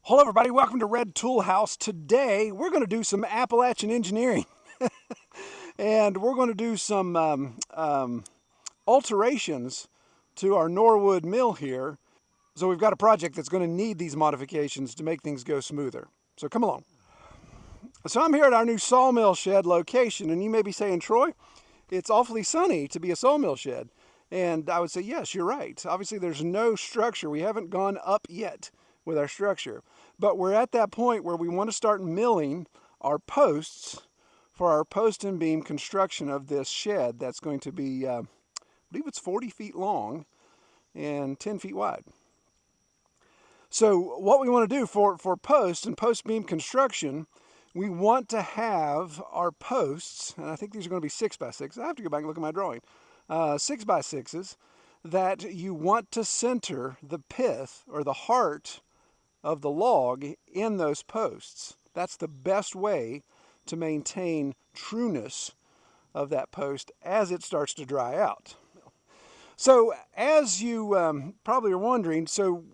Hello everybody, welcome to Red Tool House. Today we're going to do some Appalachian engineering and we're going to do some alterations to our Norwood Mill here. So we've got a project that's going to need these modifications to make things go smoother. So come along. So I'm here at our new sawmill shed location, and you may be saying, Troy, it's awfully sunny to be a sawmill shed. And I would say, yes, you're right. Obviously there's no structure. We haven't gone up yet with our structure. But we're at that point where we want to start milling our posts for our post and beam construction of this shed that's going to be, I believe it's 40 feet long and 10 feet wide. So what we want to do for post and post beam construction, we want to have our posts, and I think these are going to be 6x6. I have to go back and look at my drawing. 6x6s that you want to center the pith or the heart of the log in those posts. That's the best way to maintain trueness of that post as it starts to dry out. So as you probably are wondering, so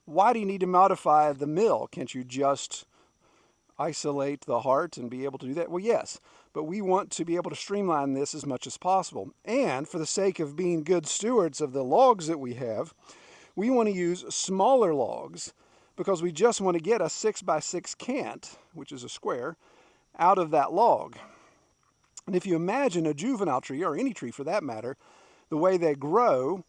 why do you need to modify the mill? Can't you just isolate the heart and be able to do that? Well, yes, but we want to be able to streamline this as much as possible. And for the sake of being good stewards of the logs that we have, we want to use smaller logs because we just want to get a 6x6 cant, which is a square, out of that log. And if you imagine a juvenile tree, or any tree for that matter, the way they grow,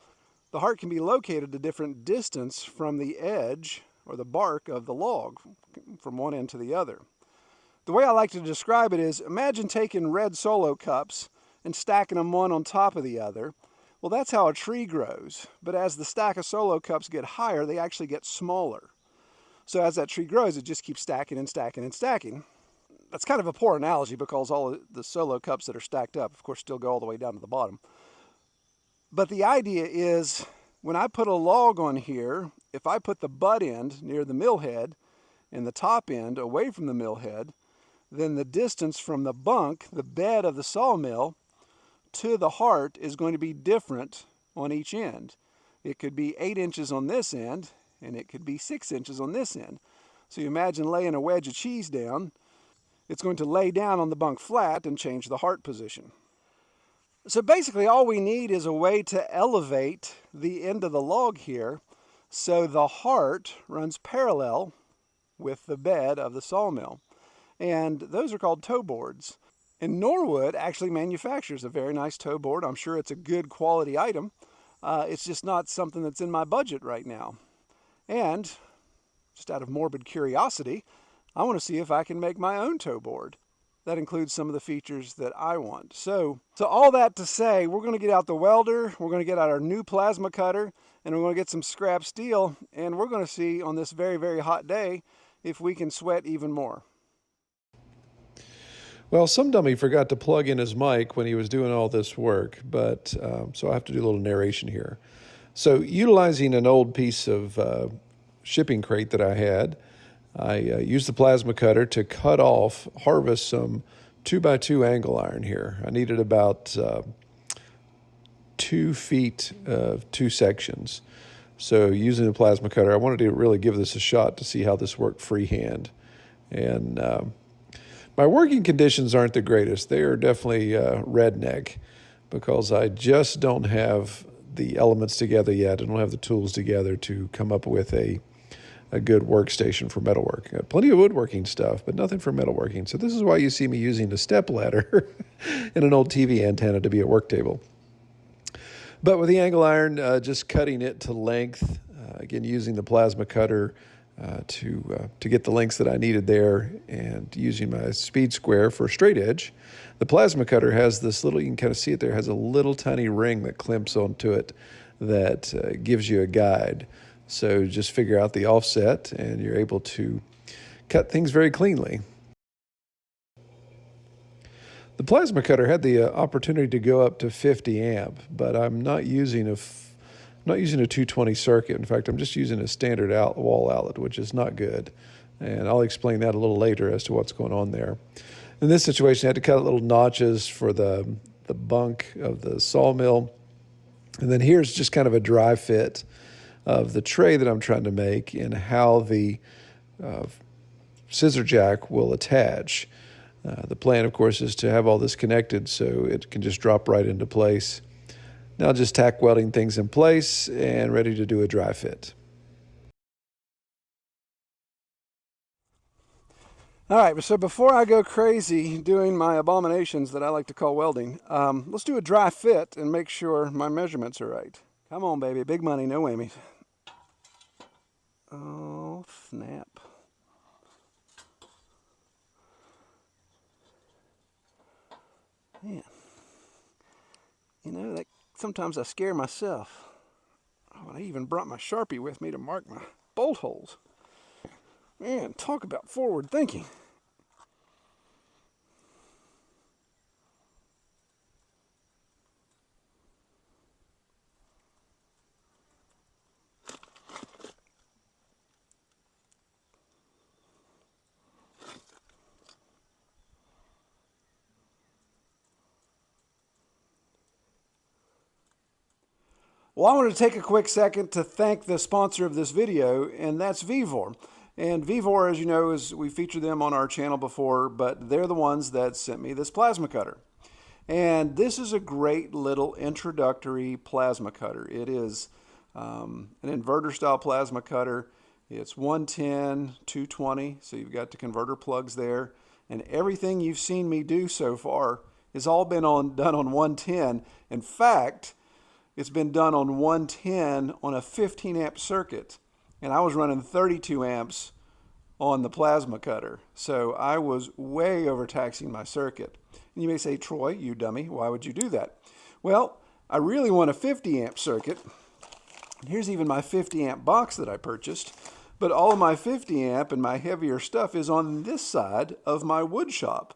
the heart can be located a different distance from the edge or the bark of the log, from one end to the other. The way I like to describe it is, imagine taking red solo cups and stacking them one on top of the other. Well, that's how a tree grows. But as the stack of solo cups get higher, they actually get smaller. So as that tree grows, it just keeps stacking and stacking and stacking. That's kind of a poor analogy because all of the solo cups that are stacked up, of course, still go all the way down to the bottom. But the idea is, when I put a log on here, if I put the butt end near the mill head and the top end away from the mill head, then the distance from the bunk, the bed of the sawmill, to the heart is going to be different on each end. It could be 8 inches on this end, and it could be 6 inches on this end. So you imagine laying a wedge of cheese down. It's going to lay down on the bunk flat and change the heart position. So basically all we need is a way to elevate the end of the log here so the heart runs parallel with the bed of the sawmill. And those are called toe boards. And Norwood actually manufactures a very nice toe board. I'm sure it's a good quality item. It's just not something that's in my budget right now. And just out of morbid curiosity, I want to see if I can make my own toe board. That includes some of the features that I want. So all that to say, we're going to get out the welder, we're going to get out our new plasma cutter, and we're going to get some scrap steel, and we're going to see on this very, very hot day if we can sweat even more. Well, some dummy forgot to plug in his mic when he was doing all this work, but so I have to do a little narration here. So utilizing an old piece of shipping crate that I had, I used the plasma cutter to harvest some 2x2 angle iron here. I needed about 2 feet of 2 sections. So using the plasma cutter, I wanted to really give this a shot to see how this worked freehand. And my working conditions aren't the greatest. They are definitely redneck because I just don't have the elements together yet. I don't have the tools together to come up with a good workstation for metalwork. Plenty of woodworking stuff, but nothing for metalworking. So this is why you see me using a step ladder and an old TV antenna to be a work table. But with the angle iron, just cutting it to length, again, using the plasma cutter to get the lengths that I needed there, and using my speed square for a straight edge. The plasma cutter has this little, you can kind of see it there, has a little tiny ring that clamps onto it that gives you a guide. So just figure out the offset and you're able to cut things very cleanly. The plasma cutter had the opportunity to go up to 50 amp, but I'm not using a 220 circuit. In fact, I'm just using a standard wall outlet, which is not good. And I'll explain that a little later as to what's going on there. In this situation, I had to cut little notches for the bunk of the sawmill. And then here's just kind of a dry fit of the tray that I'm trying to make and how the scissor jack will attach. The plan, of course, is to have all this connected so it can just drop right into place. Now just tack welding things in place and ready to do a dry fit. All right, so before I go crazy doing my abominations that I like to call welding, let's do a dry fit and make sure my measurements are right. Come on, baby, big money, no whammies. Oh, snap. Man, you know, that sometimes I scare myself. Oh, I even brought my Sharpie with me to mark my bolt holes. Man, talk about forward thinking. Well, I wanted to take a quick second to thank the sponsor of this video, and that's VEVOR. And VEVOR, as you know, we featured them on our channel before, but they're the ones that sent me this plasma cutter. And this is a great little introductory plasma cutter. It is an inverter style plasma cutter. It's 110, 220, so you've got the converter plugs there. And everything you've seen me do so far has all been done on 110. In fact, it's been done on 110 on a 15 amp circuit, and I was running 32 amps on the plasma cutter. So I was way overtaxing my circuit. And you may say, Troy, you dummy, why would you do that? Well, I really want a 50 amp circuit. Here's even my 50 amp box that I purchased, but all of my 50 amp and my heavier stuff is on this side of my wood shop.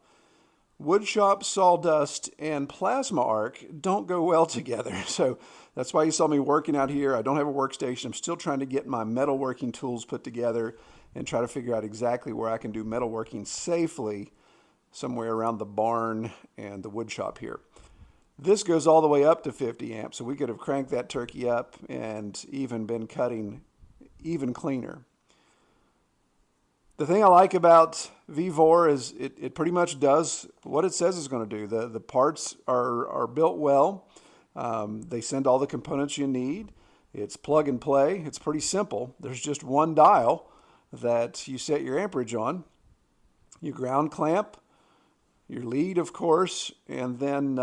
Wood shop, sawdust, and plasma arc don't go well together. So that's why you saw me working out here. I don't have a workstation. I'm still trying to get my metalworking tools put together and try to figure out exactly where I can do metalworking safely somewhere around the barn and the wood shop here. This goes all the way up to 50 amps, so we could have cranked that turkey up and even been cutting even cleaner. The thing I like about VEVOR is it pretty much does what it says it's going to do. The parts are built well. They send all the components you need. It's plug and play. It's pretty simple. There's just one dial that you set your amperage on, your ground clamp, your lead, of course, and then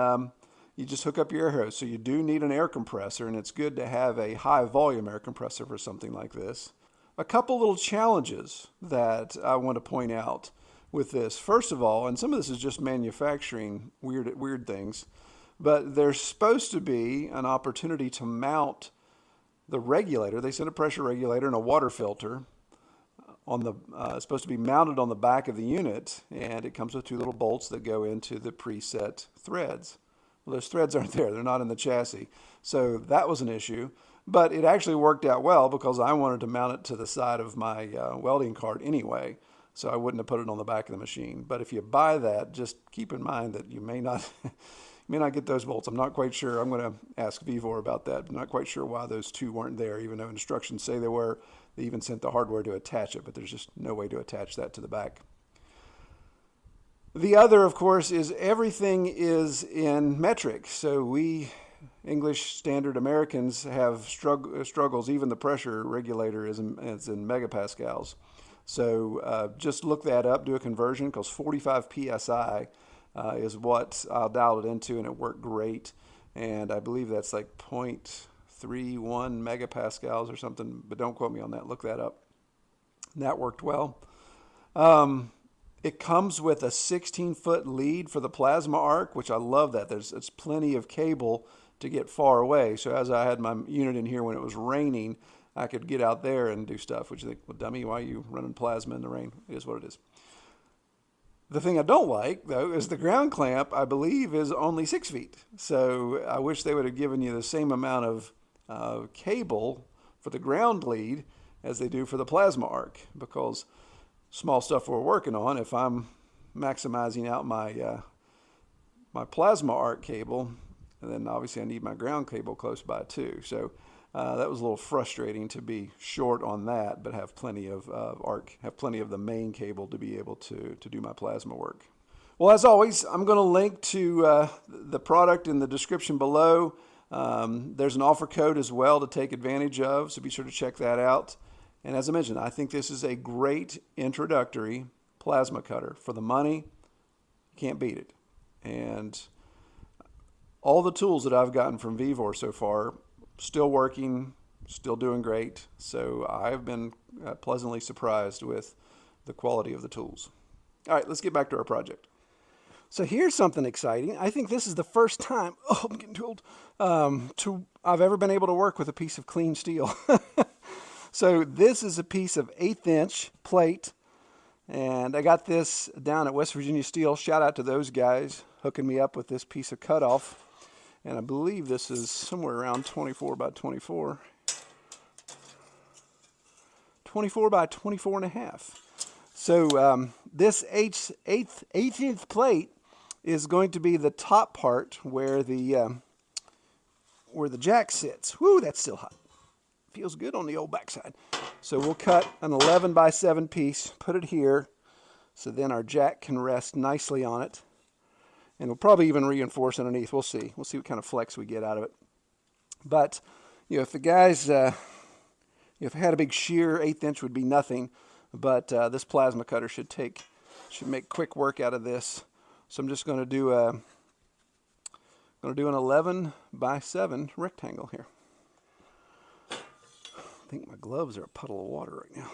you just hook up your air hose. So you do need an air compressor, and it's good to have a high volume air compressor for something like this. A couple little challenges that I want to point out with this. First of all, and some of this is just manufacturing weird things, but there's supposed to be an opportunity to mount the regulator. They send a pressure regulator and a water filter on the it's supposed to be mounted on the back of the unit, and it comes with two little bolts that go into the preset threads. Well, those threads aren't there. They're not in the chassis. So that was an issue. But it actually worked out well because I wanted to mount it to the side of my welding cart anyway, so I wouldn't have put it on the back of the machine. But if you buy that, just keep in mind that you may not get those bolts. I'm not quite sure. I'm going to ask VEVOR about that. I'm not quite sure why those two weren't there, even though instructions say they were. They even sent the hardware to attach it, but there's just no way to attach that to the back. The other, of course, is everything is in metric. So we English standard Americans have struggles. Even the pressure regulator is in megapascals. So just look that up, do a conversion, because 45 psi is what I'll dial it into, and it worked great. And I believe that's like 0.31 megapascals or something, but don't quote me on that. Look that up. And that worked well. It comes with a 16-foot lead for the plasma arc, which I love that. It's plenty of cable to get far away. So as I had my unit in here when it was raining, I could get out there and do stuff, which you think, well, dummy, why are you running plasma in the rain? It is what it is. The thing I don't like, though, is the ground clamp, I believe, is only 6 feet. So I wish they would have given you the same amount of cable for the ground lead as they do for the plasma arc, because small stuff we're working on, if I'm maximizing out my my plasma arc cable, and then obviously I need my ground cable close by too. So That was a little frustrating to be short on that, but have plenty of have plenty of the main cable to be able to do my plasma work. Well, as always, I'm going to link to the product in the description below. There's an offer code as well to take advantage of, so be sure to check that out. And as I mentioned, I think this is a great introductory plasma cutter. For the money, you can't beat it. And all the tools that I've gotten from VEVOR so far, still working, still doing great. So I've been pleasantly surprised with the quality of the tools. All right, let's get back to our project. So here's something exciting. I think this is the first time, oh, I'm getting too old, I've ever been able to work with a piece of clean steel. So this is a piece of 1/8 inch plate, and I got this down at West Virginia Steel. Shout out to those guys hooking me up with this piece of cutoff. And I believe this is somewhere around 24 by 24. 24 by 24 and a half. So this 1/8 inch plate is going to be the top part where the jack sits. Whoo, that's still hot. Feels good on the old backside. So we'll cut an 11 by 7 piece, put it here, so then our jack can rest nicely on it. And we'll probably even reinforce underneath. We'll see. We'll see what kind of flex we get out of it. But, you know, if the guys, if I had a big shear, 1/8 inch would be nothing. But this plasma cutter should make quick work out of this. So I'm just going to do an 11 by 7 rectangle here. I think my gloves are a puddle of water right now.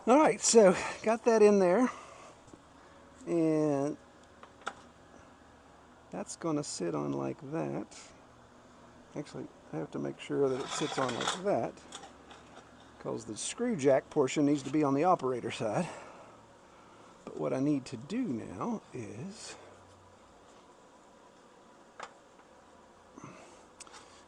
All right, so got that in there, and that's going to sit on like that. Actually, I have to make sure that it sits on like that, because the screw jack portion needs to be on the operator side. But what I need to do now is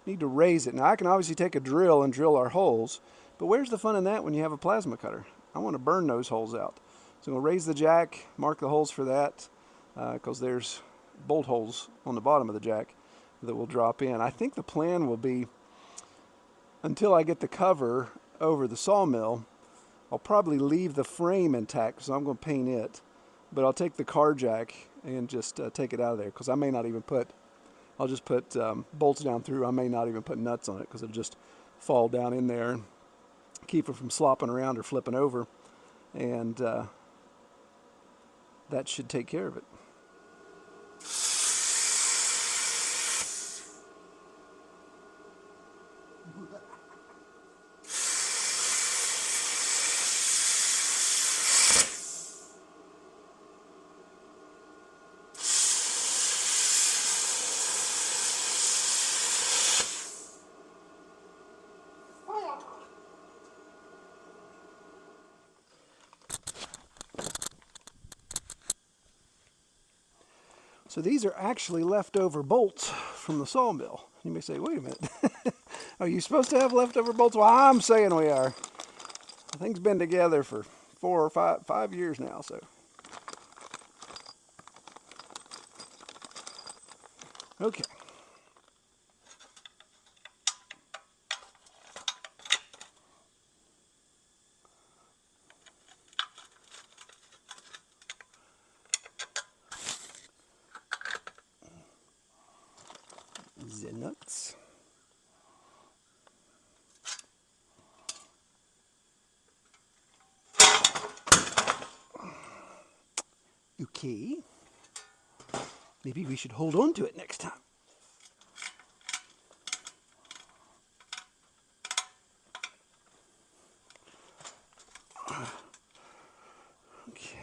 need to raise it. Now I can obviously take a drill and drill our holes, but where's the fun in that when you have a plasma cutter? I want to burn those holes out. So I'm going to raise the jack, mark the holes for that, because there's bolt holes on the bottom of the jack that will drop in. I think the plan will be, until I get the cover over the sawmill, I'll probably leave the frame intact, so I'm going to paint it. But I'll take the car jack and just take it out of there, because I may not even put, I'll just put bolts down through. I may not even put nuts on it, because it'll just fall down in there and keep it from slopping around or flipping over. And that should take care of it. So these are actually leftover bolts from the sawmill. You may say, wait a minute, are you supposed to have leftover bolts? Well, I'm saying we are. The thing's been together for 4 or 5 years now, so. Okay. The nuts. Okay. Maybe we should hold on to it next time. Okay.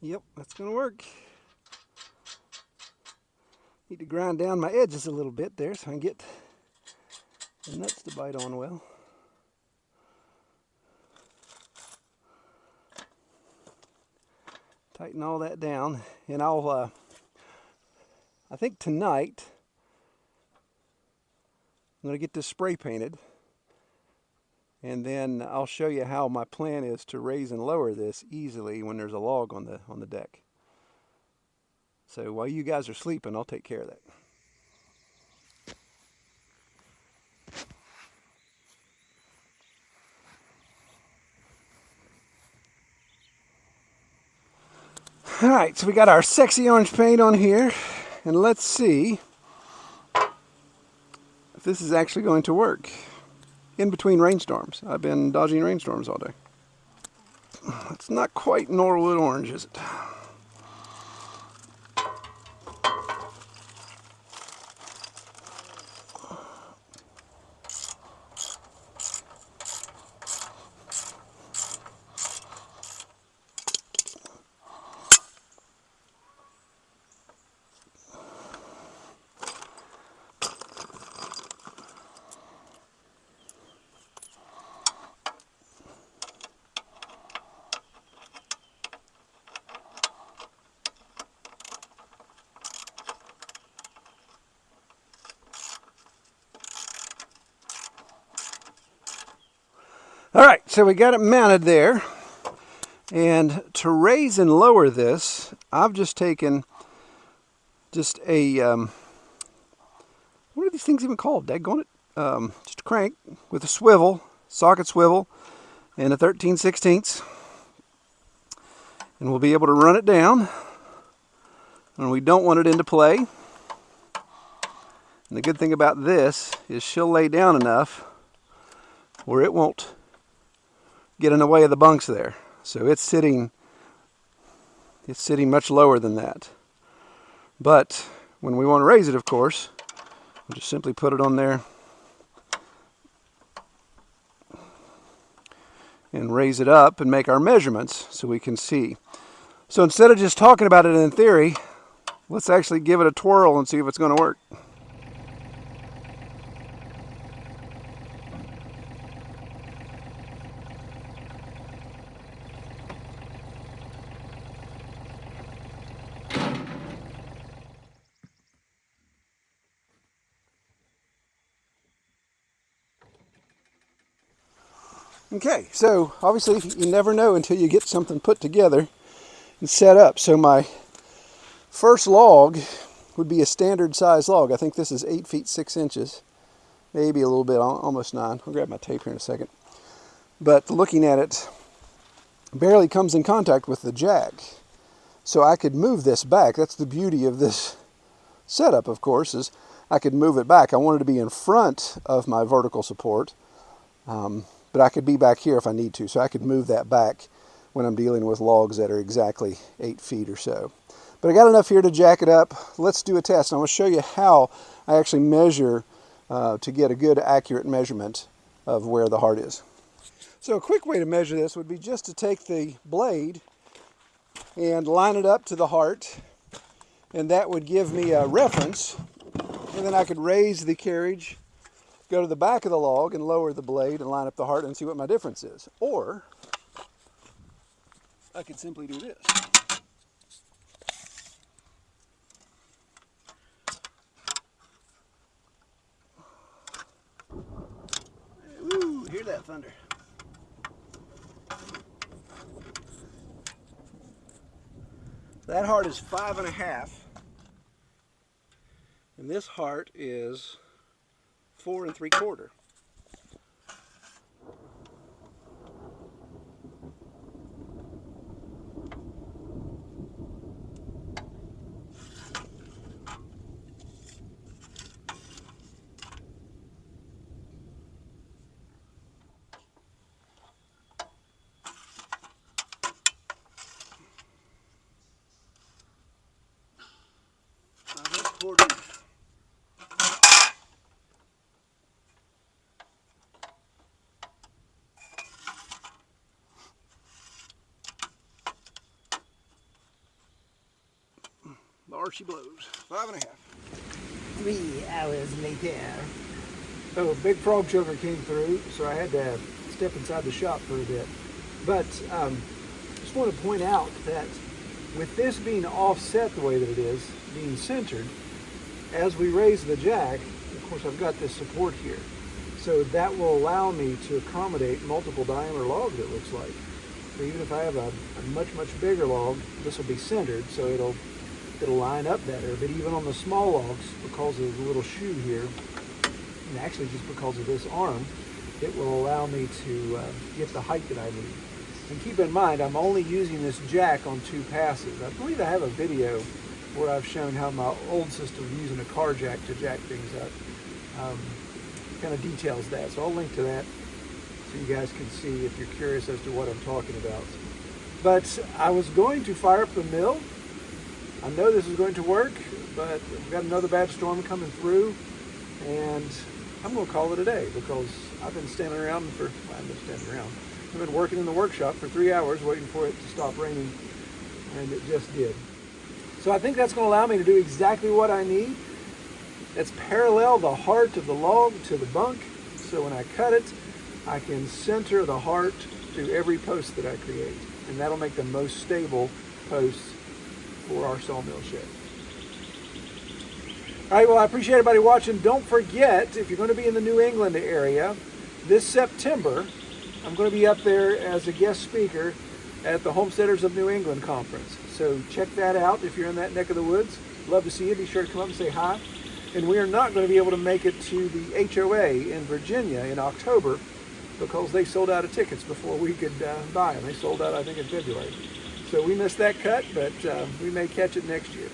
Yep, that's gonna work. Need to grind down my edges a little bit there so I can get the nuts to bite on well. Tighten all that down, and I think tonight I'm gonna get this spray painted, and then I'll show you how my plan is to raise and lower this easily when there's a log on the deck. So while you guys are sleeping, I'll take care of that. All right, so we got our sexy orange paint on here, and let's see if this is actually going to work in between rainstorms. I've been dodging rainstorms all day. It's not quite Norwood orange, is it? All right, so we got it mounted there. And to raise and lower this, I've just taken just a, what are these things even called? Daggone it. Just a crank with a swivel, socket swivel, and a 13/16. And we'll be able to run it down. And we don't want it into play. And the good thing about this is she'll lay down enough where it won't get in the way of the bunks there. So it's sitting much lower than that. But when we want to raise it, of course, we'll just simply put it on there and raise it up and make our measurements so we can see. So instead of just talking about it in theory, let's actually give it a twirl and see if it's going to work. Okay, so obviously you never know until you get something put together and set up. So my first log would be a standard size log. I think this is 8 feet 6 inches, maybe a little bit, almost 9. I'll grab my tape here in a second. But looking at it, barely comes in contact with the jack. So I could move this back. That's the beauty of this setup, of course, is I could move it back. I wanted to be in front of my vertical support, but I could be back here if I need to. So I could move that back when I'm dealing with logs that are exactly 8 feet or so. But I got enough here to jack it up. Let's do a test. I'm going to show you how I actually measure to get a good accurate measurement of where the heart is. So a quick way to measure this would be just to take the blade and line it up to the heart, and that would give me a reference, and then I could raise the carriage, go to the back of the log and lower the blade and line up the heart and see what my difference is. Or I could simply do this. Ooh, hear that thunder. That heart is 5.5, and this heart is 4 3/4. There she blows. 5.5. 3 hours later. So a big frog choker came through, so I had to step inside the shop for a bit. But just want to point out that with this being offset the way that it is, being centered, as we raise the jack, of course I've got this support here. So that will allow me to accommodate multiple diameter logs, it looks like. So even if I have a much bigger log, this will be centered, so it'll line up better. But even on the small logs, because of the little shoe here, and actually just because of this arm, it will allow me to get the height that I need. And keep in mind, I'm only using this jack on 2 passes. I believe I have a video where I've shown how my old system using a car jack to jack things up kind of details that. So I'll link to that so you guys can see if you're curious as to what I'm talking about. But I was going to fire up the mill. I know this is going to work, but we've got another bad storm coming through, and I'm going to call it a day because I've been standing around for, well, I've been standing around. I've been working in the workshop for 3 hours waiting for it to stop raining, and it just did. So I think that's going to allow me to do exactly what I need. It's parallel the heart of the log to the bunk, so when I cut it, I can center the heart to every post that I create, and that'll make the most stable posts for our sawmill shed. All right, well, I appreciate everybody watching. Don't forget, if you're going to be in the New England area, this September, I'm going to be up there as a guest speaker at the Homesteaders of New England conference. So check that out if you're in that neck of the woods. Love to see you. Be sure to come up and say hi. And we are not going to be able to make it to the HOA in Virginia in October because they sold out of tickets before we could buy them. They sold out, I think, in February. So we missed that cut, but we may catch it next year.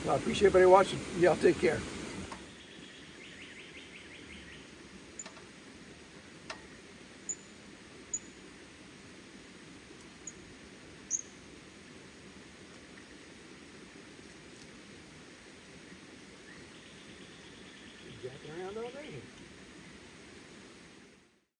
Well, I appreciate everybody watching. Y'all take care. Jacking around all day.